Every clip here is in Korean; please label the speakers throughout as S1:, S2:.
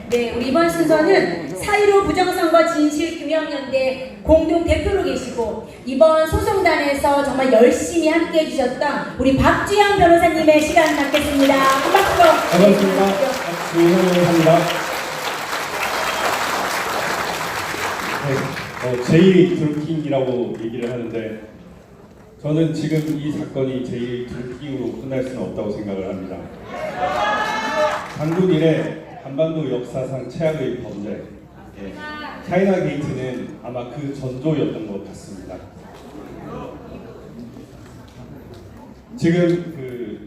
S1: 네, 우리 이번 순서는 4.15 부정선거 진실규명연대 공동대표로 계시고 이번 소송단에서 정말 열심히 함께 해주셨던 우리 박주영 변호사님의 시간 갖겠습니다. 한 박수로.
S2: 반갑습니다. 박주영입니다. 제2 드루킹이라고 얘기를 하는데 저는 지금 이 사건이 제2 드루킹으로 끝날 수는 없다고 생각을 합니다. 장군 이래 한반도 역사상 최악의 범죄, 차이나 게이트는 아마 그 전조였던 것 같습니다. 지금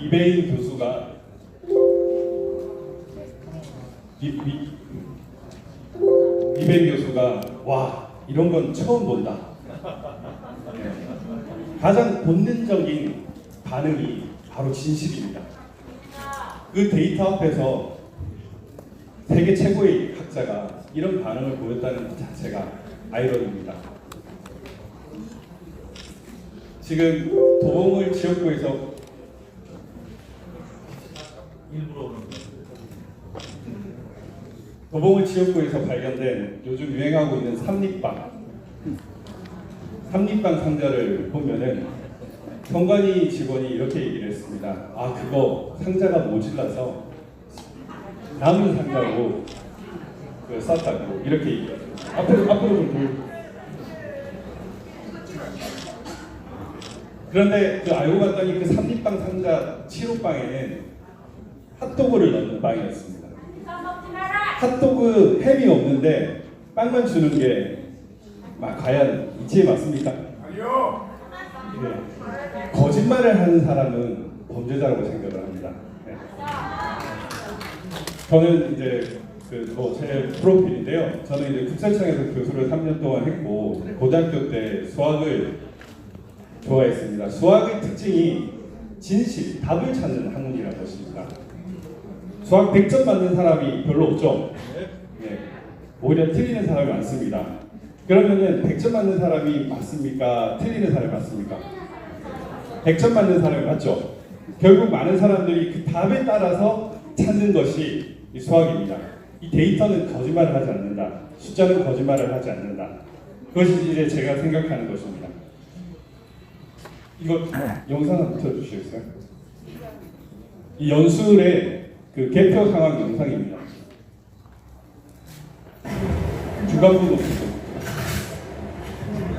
S2: 이배인 교수가 이배인 교수가 와 이런 건 처음 본다. 가장 본능적인 반응이 바로 진실입니다. 그 데이터 앞에서 세계 최고의 학자가 이런 반응을 보였다는 것 자체가 아이러니입니다. 지금 도봉을 지역구에서 발견된 요즘 유행하고 있는 삼립방 상자를 보면은 성관이 직원이 이렇게 얘기를 했습니다. 아 그거 상자가 모질라서 남은 상자로 쌌다고 이렇게 얘기해요. 앞으로 좀 보여주세요. 그런데 알고 봤더니 그 삼립방 상자 7호방에는 핫도그를 넣는 빵이었습니다. 핫도그 햄이 없는데 빵만 주는 게 과연 이치에 맞습니까? 아니요. 네. 거짓말을 하는 사람은 범죄자라고 생각을 합니다. 네. 저는 이제 제 프로필인데요. 저는 이제 국세청에서 교수를 3년 동안 했고 고등학교 때 수학을 좋아했습니다. 수학의 특징이 진실, 답을 찾는 학문이라는 것입니다. 수학 100점 받는 사람이 별로 없죠. 네. 오히려 틀리는 사람이 많습니다. 그러면은 100점 받는 사람이 맞습니까? 틀리는 사람이 맞습니까? 100점 받는 사람이 맞죠. 결국 많은 사람들이 그 답에 따라서 찾는 것이 이 수학입니다. 이 데이터는 거짓말을 하지 않는다. 숫자는 거짓말을 하지 않는다. 그것이 이제 제가 생각하는 것입니다. 이거 영상 한번 틀어주시겠어요? 이 연술의 개표 상황 영상입니다. 중간 부분 없죠.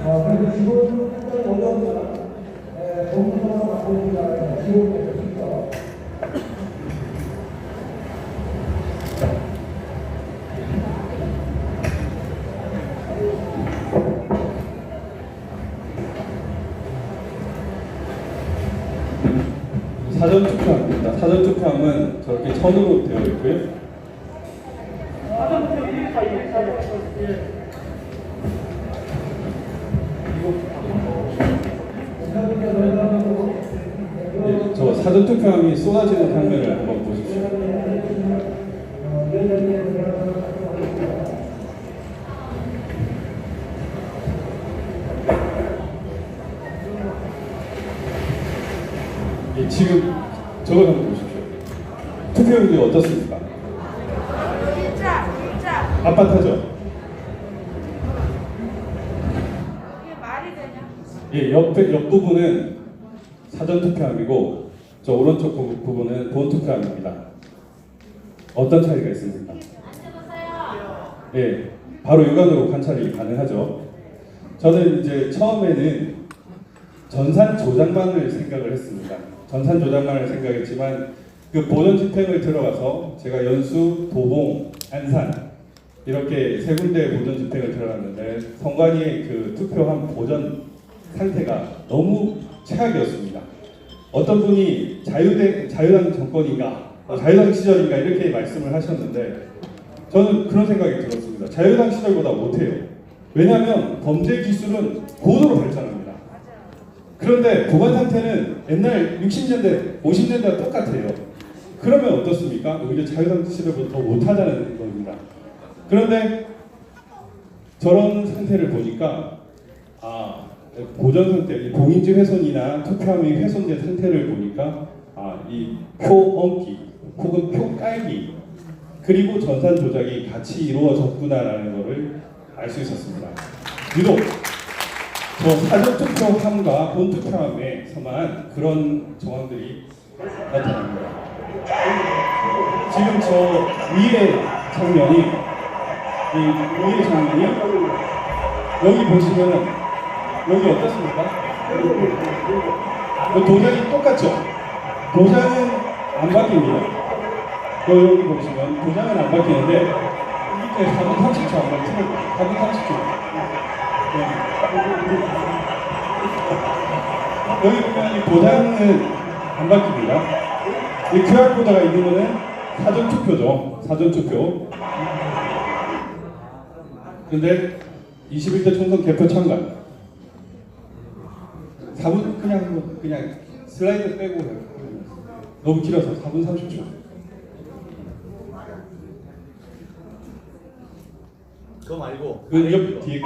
S3: 그래서 지금 상당히 어려운 공부가 갖고 있는 지원되었습니다.
S2: 사전 투표함입니다. 사전 투표함은 저렇게 천으로 되어 있고요. 네, 저 사전 투표함이 쏟아지는 장면을 한번 보십시오. 예, 지금 저걸 한번 보십시오. 투표율이 어떻습니까? 빳빳하죠?
S4: 이게 말이 되냐?
S2: 예, 옆 부분은 사전 투표함이고 저 오른쪽 부분은 본 투표함입니다. 어떤 차이가 있습니까? 예, 바로 육안으로 관찰이 가능하죠. 저는 이제 처음에는 전산 조작만을 생각을 했습니다. 전산 조작만을 생각했지만 그 보전 집행을 들어가서 제가 연수, 도봉, 안산 이렇게 세 군데 보전 집행을 들어갔는데 선관위의 그 투표함 보전 상태가 너무 최악이었습니다. 어떤 분이 자유당 정권인가, 자유당 시절인가 이렇게 말씀을 하셨는데 저는 그런 생각이 들었습니다. 자유당 시절보다 못해요. 왜냐하면 범죄 기술은 고도로 발전합니다. 그런데 보관 상태는 옛날 60년대, 50년대와 똑같아요. 그러면 어떻습니까? 오히려 자유당 시절보다 더 못하다는 겁니다. 그런데 저런 상태를 보니까 보전 상태, 공인지 훼손이나 투표함이 훼손된 상태를 보니까 이 표 얹기 혹은 표 깔기 그리고 전산 조작이 같이 이루어졌구나라는 것을 알 수 있었습니다. 유독 저 사전투표함과 본투표함에서만 그런 정황들이 나타납니다. 지금 저 위의 장면이 여기 보시면은 여기 어떻습니까? 도장이 똑같죠? 도장은 안 바뀝니다. 여기 보시면 도장은 안 바뀌는데 이게 4분 30초 한번 틀어볼게요. 4분 30초. 여기 보면 이 도장은 안 바뀝니다. 이 QR코드가 있는 거는 사전투표죠. 사전투표. 근데 21대 총선 개표 참관. 4분 그냥 슬라이드 빼고 해요. 너무 길어서 4분 30초.
S5: 그거 말고
S2: 그 옆 뒤에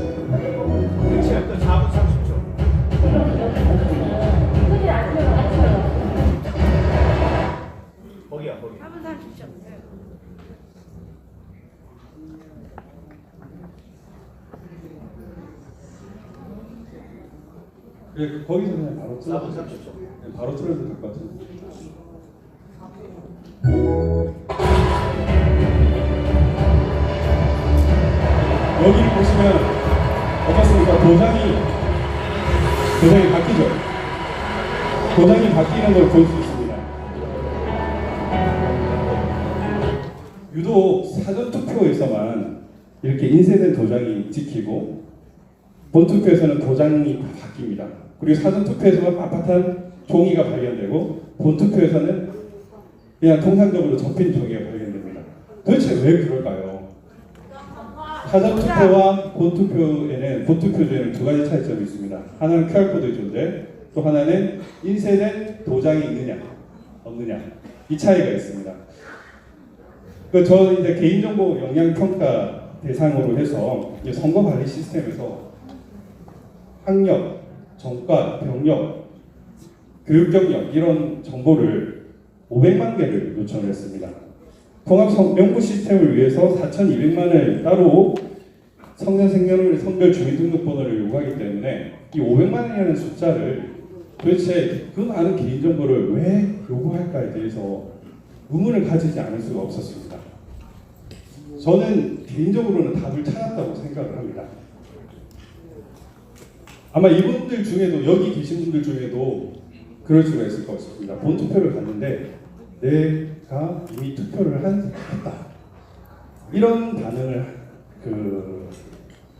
S5: 그렇지 또 4분 30초 거기야 거기
S4: 4분 30초.
S2: 거기서 그냥 바로
S5: 4분
S2: 틀어도
S5: 30초
S2: 바로 틀어도 될 것 같은데. 여기를 보시면 어떻습니까? 도장이 바뀌죠? 도장이 바뀌는 걸 볼 수 있습니다. 유독 사전투표에서만 이렇게 인쇄된 도장이 찍히고 본투표에서는 도장이 바뀝니다. 그리고 사전투표에서만 빳빳한 종이가 발견되고 본투표에서는 그냥 통상적으로 접힌 종이가 발견됩니다. 도대체 왜 그럴까요? 사전투표와 본투표에는 두 가지 차이점이 있습니다. 하나는 QR코드의 존재, 또 하나는 인쇄된 도장이 있느냐 없느냐 이 차이가 있습니다. 저는 이제 개인정보 영향평가 대상으로 해서 선거 관리 시스템에서 학력, 전과, 병력, 교육 경력 이런 정보를 500만 개를 요청을 했습니다. 통합 명부 시스템을 위해서 4,200만을 따로 성년 생년월 성별 주민등록번호를 요구하기 때문에 이 500만이라는 숫자를 도대체 그 많은 개인정보를 왜 요구할까에 대해서 의문을 가지지 않을 수가 없었습니다. 저는 개인적으로는 답을 찾았다고 생각을 합니다. 아마 이분들 중에도 여기 계신 분들 중에도 그럴 수가 있을 것 같습니다. 본투표를 갔는데 내가 이미 투표를 했다. 이런 반응을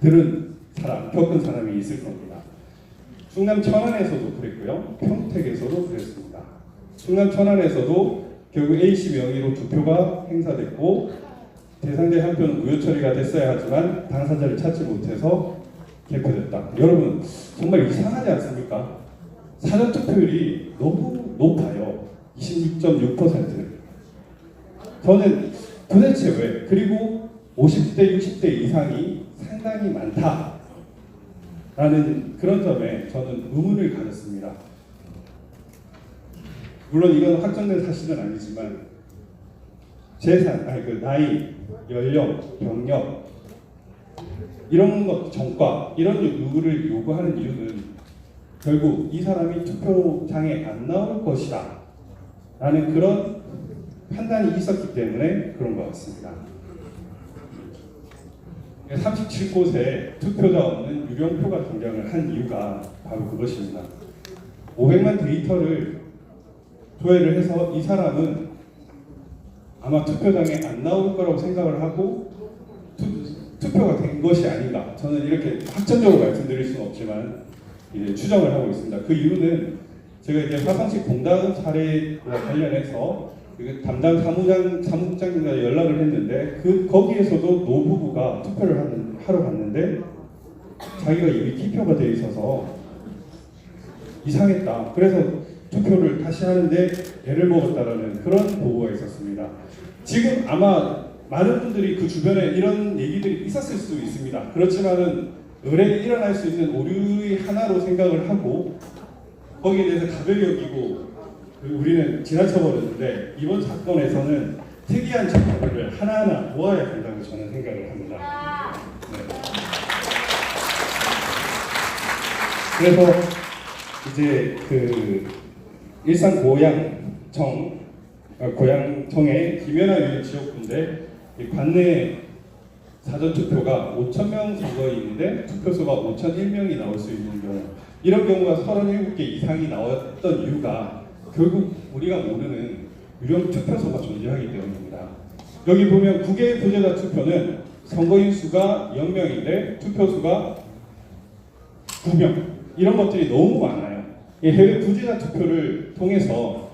S2: 들은 사람, 겪은 사람이 있을 겁니다. 충남 천안에서도 그랬고요. 평택에서도 그랬습니다. 충남 천안에서도 결국 A씨 명의로 투표가 행사됐고 대상자 한 표는 무효 처리가 됐어야 하지만 당사자를 찾지 못해서 개표됐다. 여러분 정말 이상하지 않습니까? 사전투표율이 너무 높아요. 26.6%. 저는 도대체 왜? 그리고 50대, 60대 이상이 상당히 많다라는 그런 점에 저는 의문을 가졌습니다. 물론 이건 확정된 사실은 아니지만 재산, 나이, 연령, 병력 이런 것, 전과 이런 요구를 요구하는 이유는 결국 이 사람이 투표장에 안 나올 것이다 라는 그런 판단이 있었기 때문에 그런 것 같습니다. 37곳에 투표자 없는 유령표가 등장을 한 이유가 바로 그것입니다. 500만 데이터를 조회를 해서 이 사람은 아마 투표장에 안 나올 거라고 생각을 하고 투표가 된 것이 아닌가. 저는 이렇게 확정적으로 말씀드릴 수는 없지만 이제 추정을 하고 있습니다. 그 이유는 제가 이제 화성시 공단 사례와 관련해서 담당 사무국장님과 연락을 했는데 거기에서도 노부부가 투표를 하러 갔는데 자기가 이미 기표가 되어 있어서 이상했다. 그래서 투표를 다시 하는데 애를 먹었다라는 그런 보고가 있었습니다. 지금 아마 많은 분들이 그 주변에 이런 얘기들이 있었을 수도 있습니다. 그렇지만은 의뢰에 일어날 수 있는 오류의 하나로 생각을 하고 거기에 대해서 가벼이 여기고 우리는 지나쳐 버렸는데 이번 사건에서는 특이한 정보를 하나하나 모아야 된다고 저는 생각을 합니다. 네. 그래서 이제 그 일산 고양청의 김연아 의원 지역구인데 이 관내 사전투표가 5,000명 선거인인데 투표소가 5,001명이 나올 수 있는 경우, 이런 경우가 37개 이상이 나왔던 이유가 결국 우리가 모르는 유령 투표소가 존재하기 때문입니다. 여기 보면 9개의 부재자 투표는 선거인 수가 0명인데 투표수가 9명, 이런 것들이 너무 많아요. 이 해외 부재자 투표를 통해서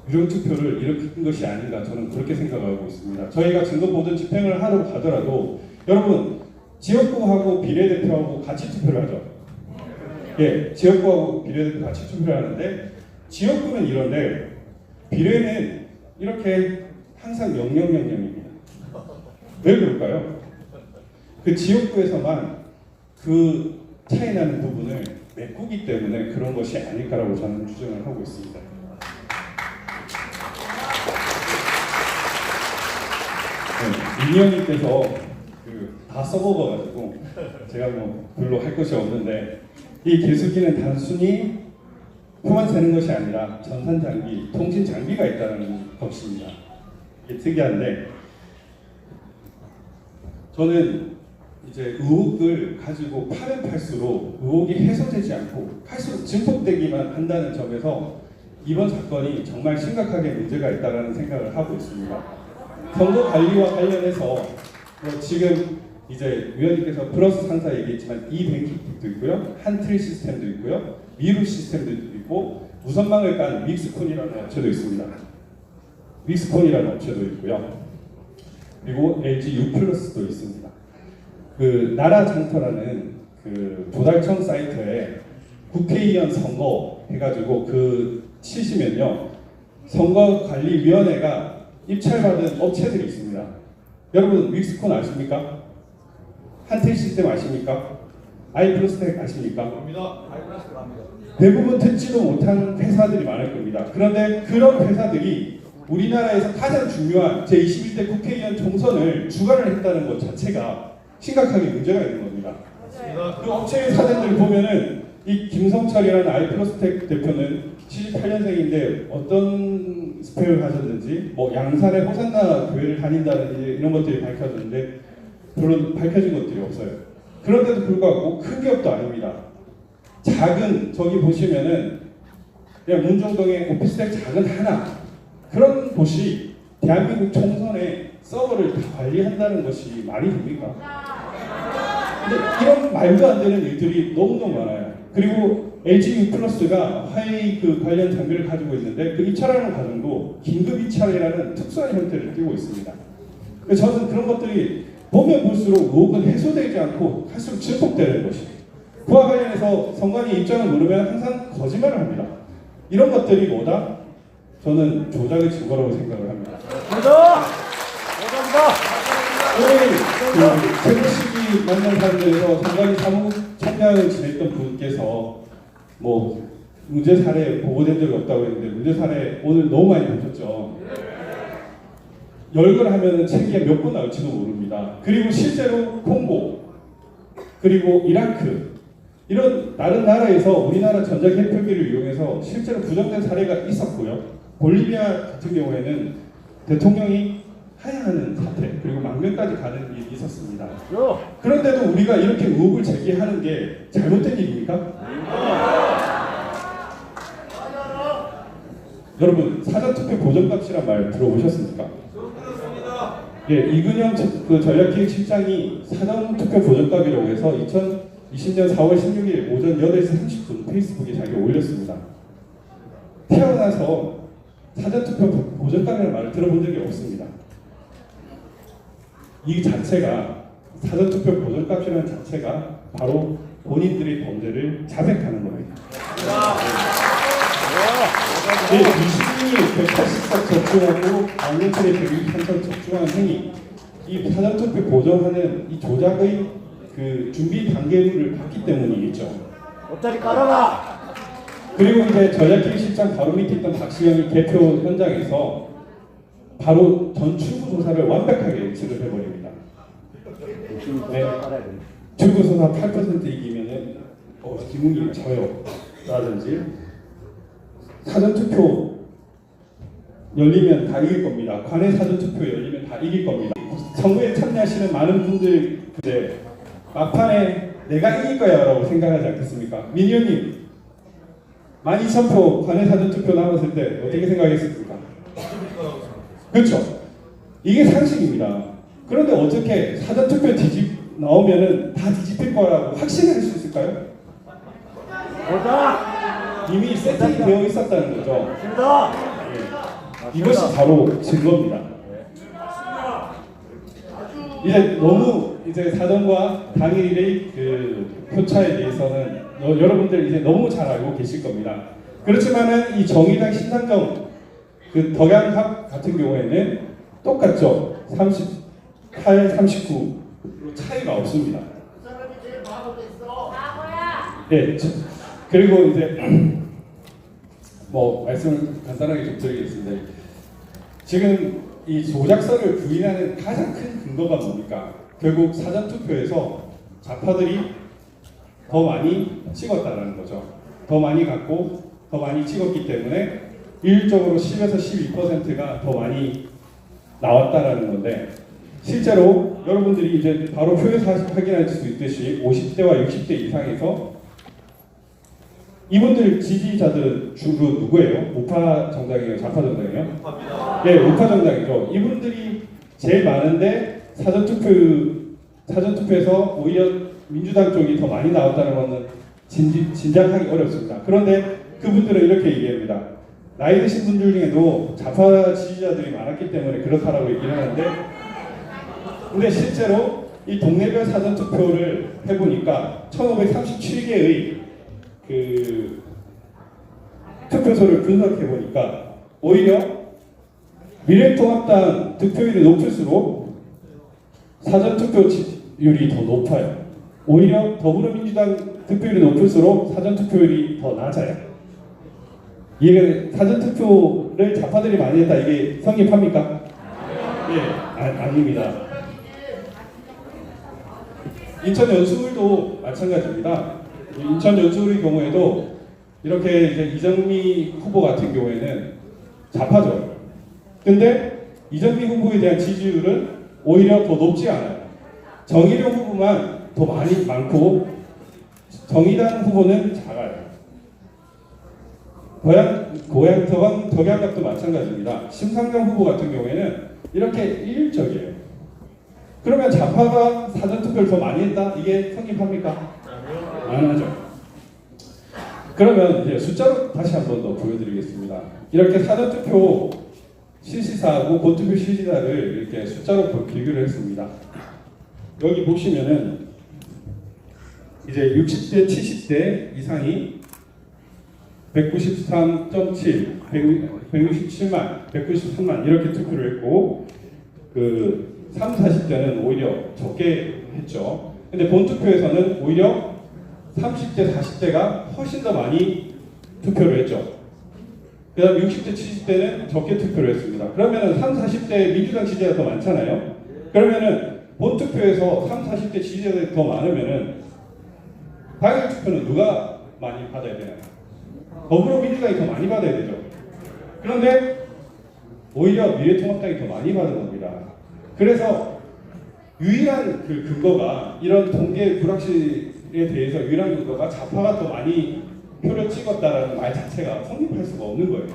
S2: 유령 투표를 일으킨 것이 아닌가, 저는 그렇게 생각하고 있습니다. 저희가 증거보전 집행을 하러 가더라도 여러분, 지역구하고 비례대표하고 같이 투표를 하죠. 예, 지역구하고 비례대표 같이 투표를 하는데 지역구는 이런데 비례는 이렇게 항상 0000입니다. 왜 그럴까요? 그 지역구에서만 그 차이 나는 부분을 메꾸기 때문에 그런 것이 아닐까라고 저는 추정을 하고 있습니다. 네, 이의원님께서 다 써먹어가지고 제가 뭐 별로 할 것이 없는데, 이 개수기는 단순히 표만 세는 것이 아니라 전산 장비, 통신 장비가 있다는 것입니다. 이게 특이한데, 저는 이제 의혹을 가지고 파면 팔수록 의혹이 해소되지 않고 할수록 증폭되기만 한다는 점에서 이번 사건이 정말 심각하게 문제가 있다는 생각을 하고 있습니다. 선거 관리와 관련해서 뭐 지금 이제 위원님께서 플러스 상사 얘기했지만 이뱅킹도 있고요, 한트리 시스템도 있고요, 미루 시스템도 있고, 무선망을 깐 믹스콘이라는 업체도 있습니다. 믹스콘이라는 업체도 있고요. 그리고 LG U+도 있습니다. 그 나라장터라는 그 조달청 사이트에 국회의원 선거 해가지고 그 치시면요, 선거관리위원회가 입찰받은 업체들이 있습니다. 여러분 믹스콘 아십니까? 한텔 시스템 아십니까? 아이플러스텍 아십니까?
S5: 갑니다. 아이플러스 갑니다.
S2: 대부분 듣지도 못한 회사들이 많을 겁니다. 그런데 그런 회사들이 우리나라에서 가장 중요한 제21대 국회의원 총선을 주관을 했다는 것 자체가 심각하게 문제가 있는 겁니다. 그 업체의 사진들 보면은 이 김성철이라는 아이플러스텍 대표는 78년생인데 어떤 스펙을 가졌는지, 뭐 양산의 호산나 교회를 다닌다든지 이런 것들이 밝혀졌는데 별로 밝혀진 것들이 없어요. 그런데도 불구하고 큰 기업도 아닙니다. 작은, 저기 보시면은 그냥 문정동의 오피스텔 작은 하나, 그런 곳이 대한민국 총선의 서버를 다 관리한다는 것이 말이 됩니까? 근데 이런 말도 안 되는 일들이 너무너무 많아요. 그리고 LG U+가 화웨이 그 관련 장비를 가지고 있는데 그 입찰하는 과정도 긴급 입찰이라는 특수한 형태를 띠고 있습니다. 그래서 저는 그런 것들이 보면 볼수록 의혹은 해소되지 않고 할수록 증폭되는 것이, 그와 관련해서 선관위 입장을 모르면 항상 거짓말을 합니다. 이런 것들이 뭐다? 저는 조작의 증거라고 생각을 합니다. 오늘 그 최고시기 만난 사람들에서 선관위 사무총장을 지냈던 분께서 뭐 문제 사례 보고된 적이 없다고 했는데 문제 사례 오늘 너무 많이 보셨죠. 열거하면은 책에 몇 번 나올지도 모릅니다. 그리고 실제로 콩고, 그리고 이라크, 이런 다른 나라에서 우리나라 전자개표기를 이용해서 실제로 부정된 사례가 있었고요. 볼리비아 같은 경우에는 대통령이 하야하는 사태, 그리고 망명까지 가는 일이 있었습니다. 그런데도 우리가 이렇게 의혹을 제기하는 게 잘못된 일입니까? 여러분, 사전투표 보정값이란 말 들어보셨습니까? 예, 이근영 그 전략기획실장이 사전투표 보정값이라고 해서 2020년 4월 16일 오전 8시 30분 페이스북에 자기가 올렸습니다. 태어나서 사전투표 보정값이라는 말을 들어본 적이 없습니다. 이 자체가, 사전투표 보정값이라는 자체가 바로 본인들의 범죄를 자백하는 겁니다. 네, 유시민이 180석 적중하고 강력하게 163석 적중한 행위, 이 사전투표 보정하는 이 조작의 그 준비 단계를 봤기 때문이겠죠.
S5: 옷자리 깔아라.
S2: 그리고 이제 전략기획 실장 바로 밑에 있던 박시영이 개표 현장에서 바로 전 출구 조사를 완벽하게 예측을 해버립니다. 네. 출구 조사 8% 이기면은 김웅이 져요 라든지 사전투표 열리면 다 이길 겁니다. 관내 사전투표 열리면 다 이길 겁니다. 선거에 참여하시는 많은 분들 이제 막판에 내가 이길 거야 라고 생각하지 않겠습니까? 민희 형님 12,000표 관내 사전투표 나왔을 때 어떻게 생각했습니까? 그렇죠. 이게 상식입니다. 그런데 어떻게 사전투표 나오면은 다 뒤집힐 거라고 확신할 수 있을까요?
S5: 오다.
S2: 이미 세팅이 되어 있었다는 거죠.
S5: 신다.
S2: 이것이 바로 증거입니다. 이제 너무 이제 사전과 당일의 그 표차에 대해서는 여러분들 이제 너무 잘 알고 계실 겁니다. 그렇지만은 이 정의당 신당정 그 덕양합 같은 경우에는 똑같죠. 38, 39 차이가 없습니다. 네, 그리고 이제 뭐 말씀을 간단하게 좀 드리겠습니다. 지금 이 조작설을 부인하는 가장 큰 근거가 뭡니까? 결국 사전투표에서 좌파들이 더 많이 찍었다는 거죠. 더 많이 갖고 더 많이 찍었기 때문에 일률적으로 10에서 12%가 더 많이 나왔다라는 건데 실제로 여러분들이 이제 바로 표에서 확인할 수 있듯이 50대와 60대 이상에서 이분들 지지자들은 주로 누구예요? 우파 정당이에요? 좌파 정당이에요?
S5: 우파입니다.
S2: 네, 우파 정당이죠. 이분들이 제일 많은데 사전투표에서 오히려 민주당 쪽이 더 많이 나왔다는 것은 진작하기 어렵습니다. 그런데 그분들은 이렇게 얘기합니다. 나이 드신 분들 중에도 좌파 지지자들이 많았기 때문에 그렇다라고 얘기를 하는데 근데 실제로 이 동네별 사전투표를 해보니까 1537개의 그 투표소를 분석해보니까 오히려 미래통합당 득표율이 높을수록 사전투표율이 더 높아요. 오히려 더불어민주당 득표율이 높을수록 사전투표율이 더 낮아요. 이게 사전투표를 좌파들이 많이 했다 이게 성립합니까? 예, 아닙니다. 인천 연수울도 마찬가지입니다. 인천 연수울의 경우에도 이렇게 이제 이정미 후보 같은 경우에는 좌파죠. 근데 이정미 후보에 대한 지지율은 오히려 더 높지 않아요. 정의룡 후보만 더 많고 정의당 후보는 작아요. 덕양갑도 마찬가지입니다. 심상정 후보 같은 경우에는 이렇게 일률적이에요. 그러면 좌파가 사전투표를 더 많이 했다? 이게 성립합니까? 안 하죠. 그러면 이제 숫자로 다시 한 번 더 보여드리겠습니다. 이렇게 사전투표 실시사하고 본투표 실시사를 이렇게 숫자로 비교를 했습니다. 여기 보시면은 이제 60대, 70대 이상이 193.7, 167만, 193만 이렇게 투표를 했고 그 30, 40대는 오히려 적게 했죠. 근데 본투표에서는 오히려 30대, 40대가 훨씬 더 많이 투표를 했죠. 그 다음 60대, 70대는 적게 투표를 했습니다. 그러면은 30, 40대 민주당 지지자가 더 많잖아요. 그러면은 본투표에서 30, 40대 지지자들이 더 많으면은 당일 투표는 누가 많이 받아야 되나요? 더불어민주당이 더 많이 받아야 되죠. 그런데 오히려 미래통합당이 더 많이 받은 겁니다. 그래서 유일한 그 근거가 이런 통계 불확실에 대해서 유일한 근거가 좌파가 더 많이 표를 찍었다라는 말 자체가 성립할 수가 없는 거예요. 네.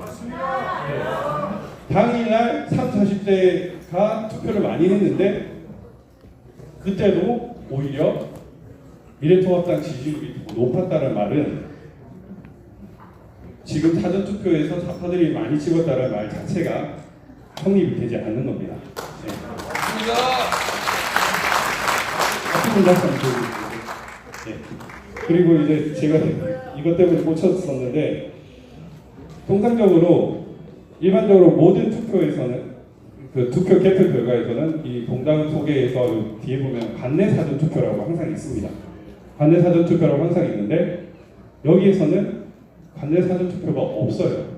S2: 당일날 30, 40대가 투표를 많이 했는데 그때도 오히려 미래통합당 지지율이 더 높았다는 말은 지금 사전투표에서 좌파들이 많이 찍었다는 말 자체가 성립이 되지 않는 겁니다. 네. 네. 그리고 이제 제가 이것 때문에 꽂혔었는데 통상적으로 일반적으로 모든 투표에서는 그 투표 개표 결과에서는 이 봉당 소개에서 뒤에 보면 관내 사전 투표라고 항상 있습니다. 관내 사전 투표라고 항상 있는데 여기에서는 관내 사전투표가 없어요.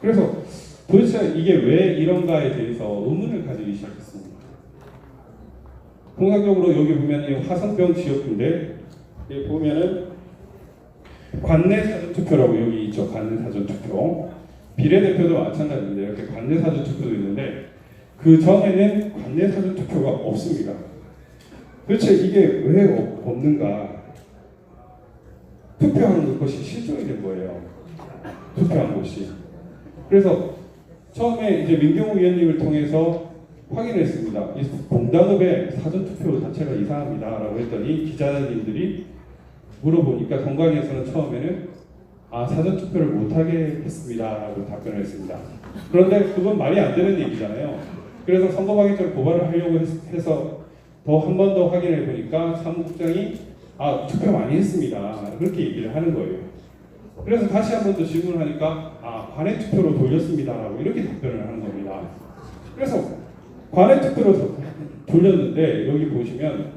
S2: 그래서 도대체 이게 왜 이런가에 대해서 의문을 가지기 시작했습니다. 통상적으로 여기 보면 이 화성병 지역인데 여기 보면은 관내 사전투표라고 여기 있죠. 관내 사전투표. 비례대표도 마찬가지인데 이렇게 관내 사전투표도 있는데 그 전에는 관내 사전투표가 없습니다. 도대체 이게 왜 없는가? 투표하는 것이 실종이 된 거예요. 투표한 곳이. 그래서 처음에 이제 민경욱 위원님을 통해서 확인했습니다. 이 봉당읍의 사전투표 자체가 이상합니다라고 했더니 기자님들이 물어보니까 선관위에서는 처음에는 사전투표를 못하게 했습니다라고 답변을 했습니다. 그런데 그건 말이 안 되는 얘기잖아요. 그래서 선거방해죄로 고발을 하려고 해서 더 한 번 더 확인해 보니까 사무국장이 투표 많이 했습니다. 그렇게 얘기를 하는 거예요. 그래서 다시 한 번 더 질문을 하니까 관외 투표로 돌렸습니다라고 이렇게 답변을 하는 겁니다. 그래서 관외 투표로 돌렸는데 여기 보시면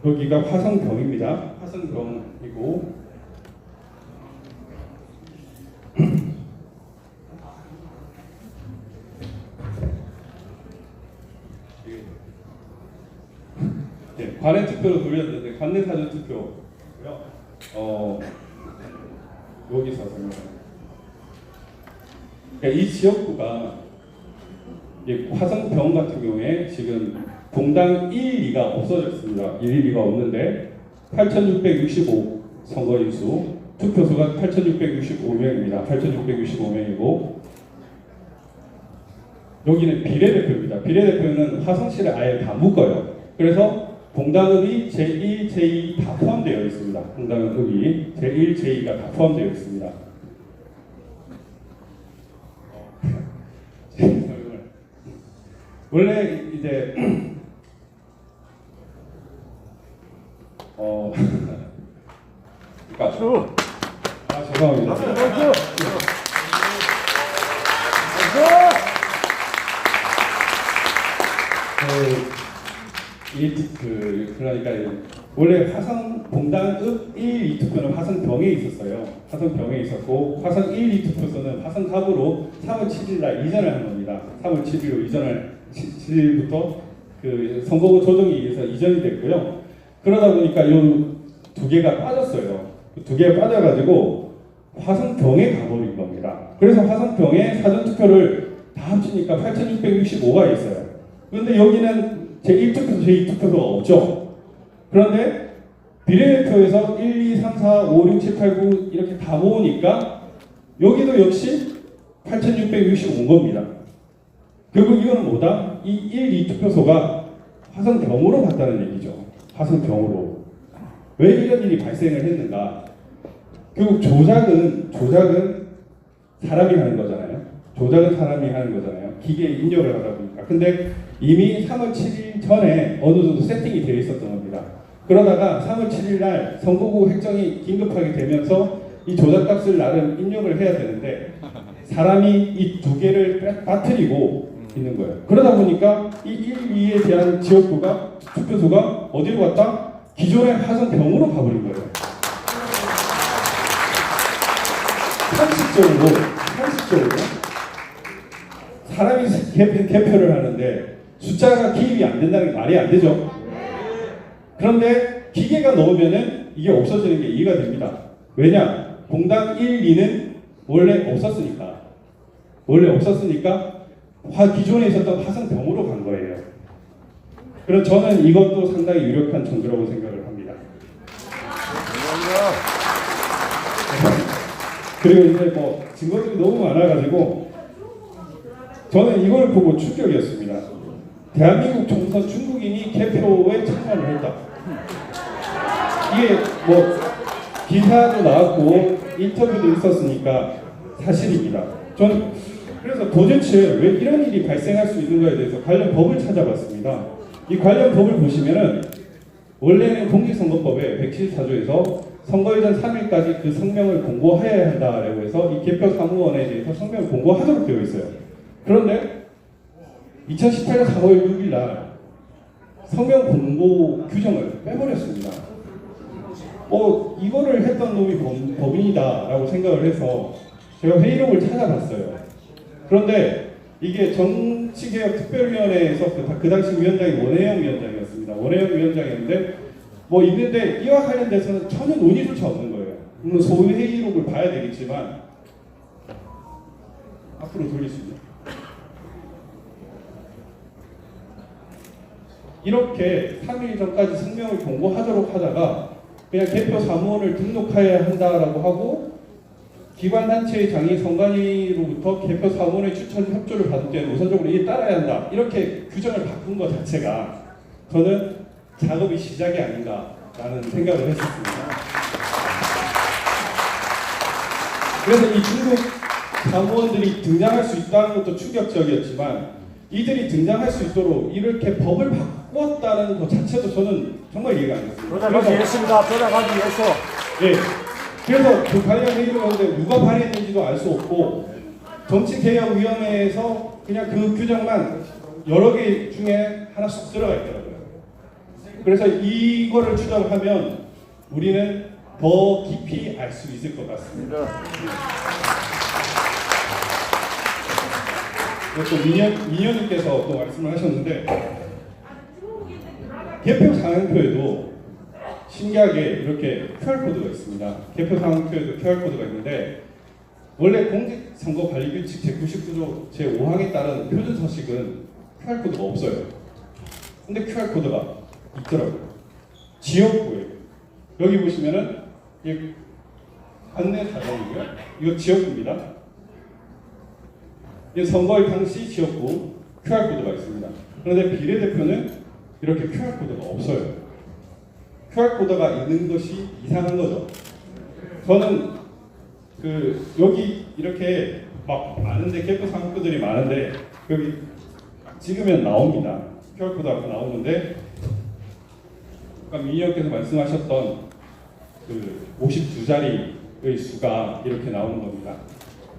S2: 여기가 화성병입니다. 화성병이고 네, 관외 투표로 돌렸는데 관내 사전 투표고요. 여기서 설명합니다. 그러니까 이 지역구가 화성병 같은 경우에 지금 동당 1, 2가 없어졌습니다. 1, 2가 없는데 8,665 선거인수, 투표수가 8,665명입니다. 8,665명이고 여기는 비례대표입니다. 비례대표는 화성시를 아예 다 묶어요. 그래서 봉당읍이 제1, 제2 다 포함되어 있습니다. 봉당읍이 제1, 제2가 다 포함되어 있습니다. 원래 이제 그러니까 죄송합니다. 그러니까 원래 화성 봉당읍 1, 2투표는 화성병에 있었어요. 화성병에 있었고 화성 1, 2투표소는 화성갑으로 3월 7일 날 이전을 한 겁니다. 3월 7일로 이전을 7일부터 그 선거구 조정에 의해서 이전이 됐고요. 그러다 보니까 이 두 개가 빠졌어요. 두 개가 빠져가지고 화성병에 가버린 겁니다. 그래서 화성병에 사전투표를 다 합치니까 8,665가 있어요. 그런데 여기는 제1투표소, 제2투표소가 없죠. 그런데 비례대표에서 1, 2, 3, 4, 5, 6, 7, 8, 9 이렇게 다 모으니까 여기도 역시 8,665인 겁니다. 결국 이거는 뭐다? 이 1, 2투표소가 화성병으로 갔다는 얘기죠. 화성병으로. 왜 이런 일이 발생을 했는가? 결국 조작은 사람이 하는 거잖아요. 조작은 사람이 하는 거잖아요. 기계에 입력을 하다 보니까. 근데 이미 3월 7일 전에 어느 정도 세팅이 되어 있었던 겁니다. 그러다가 3월 7일 날 선거구 획정이 긴급하게 되면서 이 조작값을 나름 입력을 해야 되는데 사람이 이 두 개를 빠뜨리고 있는 거예요. 그러다 보니까 이 1, 2에 대한 지역구가 투표수가 어디로 갔다? 기존의 화성병으로 가버린 거예요. 상식적으로 사람이 개표를 하는데 숫자가 기입이 안 된다는 게 말이 안 되죠. 그런데 기계가 넣으면은 이게 없어지는 게 이해가 됩니다. 왜냐? 봉당 1, 2는 원래 없었으니까 기존에 있었던 화성병으로 간 거예요. 그래서 저는 이것도 상당히 유력한 증거라고 생각을 합니다. 그리고 이제 뭐 증거들이 너무 많아가지고 저는 이걸 보고 충격이었습니다. 대한민국 총선 중국인이 개표에 참여를 했다. 이게 뭐 기사도 나왔고 인터뷰도 있었으니까 사실입니다. 저는 그래서 도대체 왜 이런 일이 발생할 수 있는가에 대해서 관련 법을 찾아봤습니다. 이 관련 법을 보시면은 원래는 공직선거법에 174조에서 선거 이전 3일까지 그 성명을 공고해야 한다라고 해서 이 개표 사무원에 대해서 성명을 공고하도록 되어 있어요. 그런데 2018년 4월 6일 날 성명 공고 규정을 빼버렸습니다. 이거를 했던 놈이 법인이다라고 생각을 해서 제가 회의록을 찾아봤어요. 그런데 이게 정치개혁특별위원회에서 그 당시 위원장이 원혜영 위원장이었습니다. 원혜영 위원장이었는데 있는데 이와 관련돼서는 전혀 논의조차 없는 거예요. 물론 소위 회의록을 봐야 되겠지만 앞으로 돌리시죠. 이렇게 3일 전까지 성명을 공고하도록 하다가 그냥 대표 사무원을 등록해야 한다라고 하고 기관단체의 장이 선관위로부터 대표 사무원의 추천 협조를 받을 때는 우선적으로 이에 따라야 한다. 이렇게 규정을 바꾼 것 자체가 저는 작업이 시작이 아닌가라는 생각을 했었습니다. 그래서 이 중국 사무원들이 등장할 수 있다는 것도 충격적이었지만 이들이 등장할 수 있도록 이렇게 법을 바꾸었다는 것 자체도 저는 정말 이해가 안 갔습니다.
S5: 돌아가기 위해서입니다. 돌아가기 위해서.
S2: 예. 그래서 그 관련 회의를 하는데 누가 발의했는지도 알 수 없고 정치개혁위원회에서 그냥 그 규정만 여러 개 중에 하나 쏙 들어가 있더라고요. 그래서 이거를 추정하면 우리는 더 깊이 알 수 있을 것 같습니다. 또 민현님께서 또 말씀을 하셨는데 개표 상황표에도 신기하게 이렇게 QR코드가 있습니다. 개표 상황표에도 QR코드가 있는데 원래 공직선거관리규칙 제99조 제5항에 따른 표준 서식은 QR코드가 없어요. 근데 QR코드가 있더라고요. 지역구에 여기 보시면은 이 안내 사정이고요. 이거 지역구입니다. 이 선거일 당시 지역구 QR코드가 있습니다. 그런데 비례대표는 이렇게 QR코드가 없어요. QR코드가 있는 것이 이상한 거죠. 저는 여기 이렇게 막 많은데 개표 상표들이 많은데 여기 찍으면 나옵니다. QR코드 앞에 나오는데 아까 민의원께서 말씀하셨던 52자리의 수가 이렇게 나오는 겁니다.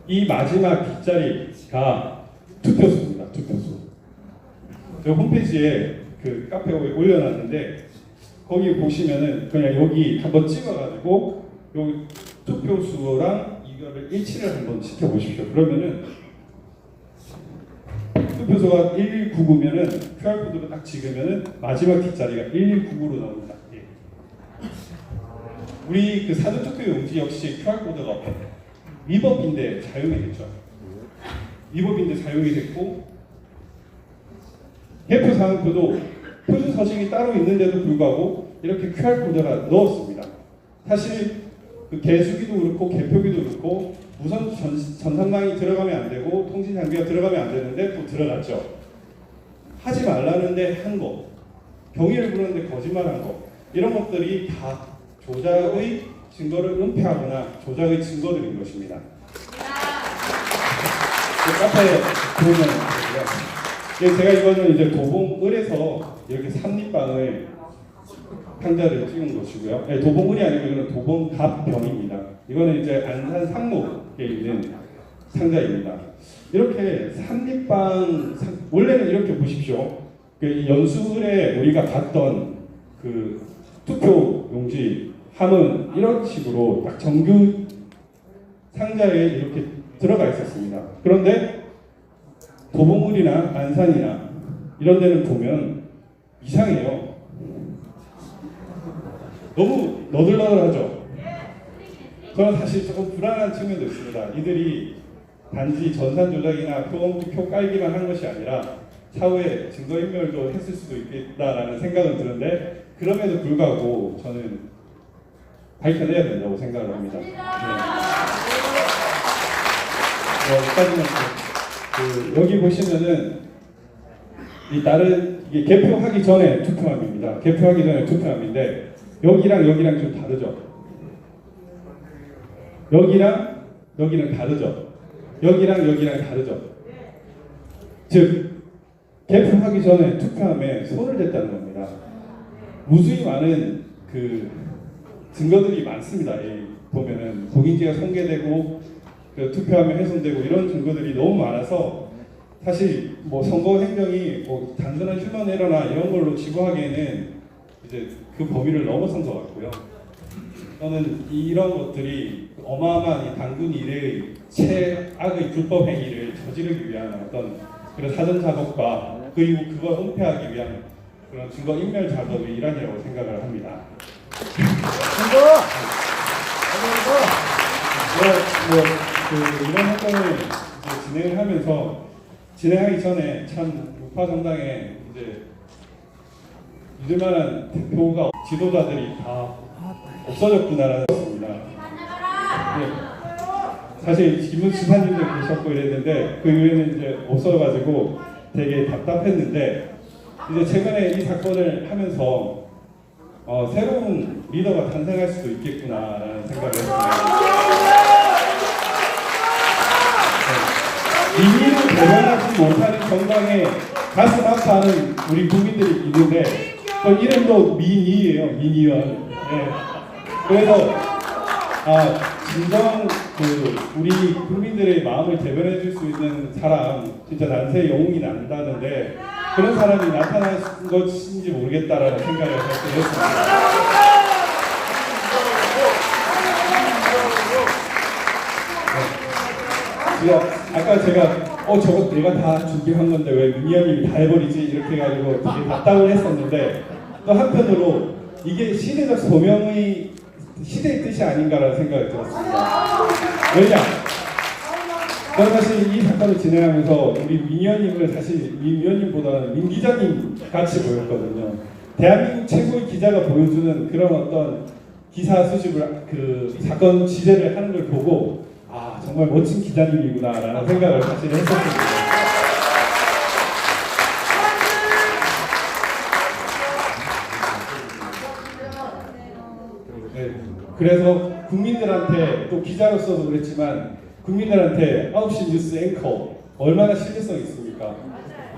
S2: 이 마지막 뒷자리가 투표수입니다. 투표수. 제가 홈페이지에 그 카페에 올려놨는데 거기 보시면은 그냥 여기 한번 찍어가지고 여기 투표수랑 이거를 일치를 한번 시켜보십시오. 그러면은 투표수가 1199면은 QR코드로 딱 찍으면은 마지막 뒷자리가 1199로 나옵니다. 예. 우리 그 사전투표 용지 역시 QR코드가 위법인데 사용이 됐죠. 위법인데 사용이 됐고 개표 상표도 표준 서식이 따로 있는데도 불구하고 이렇게 QR코드가 넣었습니다. 사실 그 개수기도 그렇고 개표기도 그렇고 우선 전산망이 들어가면 안 되고 통신 장비가 들어가면 안 되는데 또 들어갔죠. 하지 말라는데 한 거, 경위를 부르는데 거짓말한 거, 이런 것들이 다 조작의 증거를 은폐하거나 조작의 증거들인 것입니다. 카페에 보면 되고요. 제가 이거는 이제 도봉을에서 이렇게 삼립방을 상자를 찍은 것이고요. 네, 도봉을이 아니고 이거는 도봉갑병입니다. 이거는 이제 안산 상록에 있는 상자입니다. 이렇게 삼립방 원래는 이렇게 보십시오. 그 연수을에 우리가 봤던 그 투표 용지 함은 이런 식으로 딱 정규 상자에 이렇게 들어가 있었습니다. 그런데 도봉을이나 안산이나 이런 데는 보면 이상해요. 너무 너덜너덜하죠. 저는 사실 조금 불안한 측면도 있습니다. 이들이 단지 전산 조작이나 표 깔기만 한 것이 아니라 차후에 증거인멸도 했을 수도 있겠다라는 생각은 드는데 그럼에도 불구하고 저는 밝혀내야 된다고 생각을 합니다. 여기까지는 여기 보시면은 이 다른 이게 개표하기 전에 투표함입니다. 개표하기 전에 투표함인데 여기랑 여기랑 좀 다르죠. 여기랑 여기랑 다르죠. 여기랑 여기랑 다르죠. 즉 개표하기 전에 투표함에 손을 댔다는 겁니다. 무수히 많은 그 증거들이 많습니다. 보면은 공인지가 손괴되고 그 투표함에 훼손되고 이런 증거들이 너무 많아서 사실 뭐 선거 행정이 뭐 단순한 휴먼 에러나 이런 걸로 치부하기에는 이제 그 범위를 넘어선 것 같고요. 저는 이런 것들이 어마어마한 이 당군 일의 최악의 불법 행위를 저지르기 위한 어떤 그런 사전 작업과 그리고 그걸 은폐하기 위한 그런 증거 인멸 작업의 일환이라고 생각을 합니다. 이런 활동을 이제 진행을 하면서 진행하기 전에 참 우파 정당에 이제 믿을 만한 대표가 지도자들이 다 없어졌구나라는 것입니다. 네. 사실 김문 지사님도 계셨고 이랬는데 그 이후에는 이제 없어가지고 되게 답답했는데 이제 최근에 이 사건을 하면서 새로운 리더가 탄생할 수도 있겠구나라는 생각을 했습니다. 민의를 대변하지 못하는 정당에 가슴 아파하는 우리 국민들이 있는데 그 이름도 민의예요. 민의원. 네. 그래서 진정 우리 국민들의 마음을 대변해 줄 수 있는 사람 진짜 난세의 영웅이 난다는데 그런 사람이 나타날 것인지 모르겠다라는 생각을 했습니다. 아까 제가 저거 내가 다 준비한 건데 왜 민의원님이 다 해버리지 이렇게 해가지고 되게 답답을 했었는데 또 한편으로 이게 시대적 소명의 시대의 뜻이 아닌가라는 생각이 들었습니다. 왜냐? 저는 사실 이 사건을 진행하면서 우리 민의원님을 사실 민의원님보다는 민 기자님 같이 보였거든요. 대한민국 최고의 기자가 보여주는 그런 어떤 기사 수집을 그 사건 취재를 하는 걸 보고 정말 멋진 기자님이구나라는 생각을 사실 했었습니다. 네, 그래서 국민들한테 또 기자로서도 그랬지만 국민들한테 9시 뉴스 앵커 얼마나 신뢰성이 있습니까?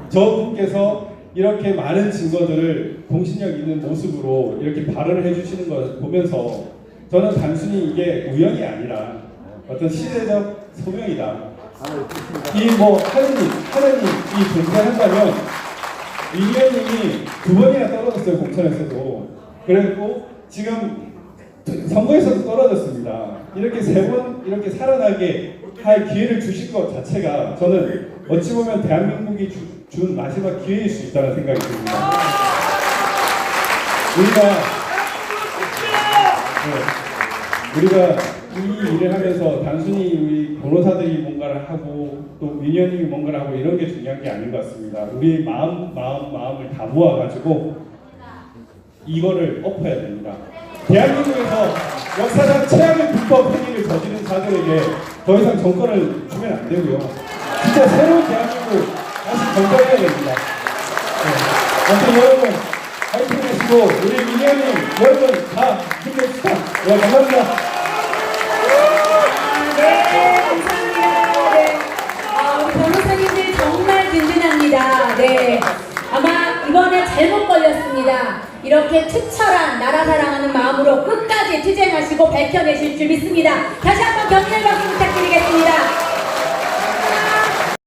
S2: 저분께서 이렇게 많은 증거들을 공신력 있는 모습으로 이렇게 발언을 해주시는 걸 보면서 저는 단순히 이게 우연이 아니라 어떤 시대적 소명이다. 하나님이 존재한다면 민의원님이 2번이나 떨어졌어요. 공천에서도. 그리고 지금 선거에서도 떨어졌습니다. 이렇게 3번 이렇게 살아나게 할 기회를 주실 것 자체가 저는 어찌 보면 대한민국이 준 마지막 기회일 수 있다는 생각이 듭니다. 우리가 이 일을 하면서 단순히 우리 변호사들이 뭔가를 하고 또 민의원님이 뭔가를 하고 이런 게 중요한 게 아닌 것 같습니다. 우리 마음을 다 모아가지고 이거를 엎어야 됩니다. 대한민국에서 역사상 최악의 불법 행위를 저지른 자들에게 더 이상 정권을 주면 안 되고요. 진짜 새로운 대한민국 다시 건설해야 됩니다. 아무튼 여러분 화이팅 하시고 우리 민의원님 여러분 다 힘냅시다. 네, 감사합니다.
S1: 네, 감사합니다. 네. 우리 변호사님들 정말 든든합니다. 네. 아마 이번에 잘못 걸렸습니다. 이렇게 투철한 나라 사랑하는 마음으로 끝까지 투쟁하시고 밝혀내실 줄 믿습니다. 다시 한번 격려의 박수 부탁드리겠습니다.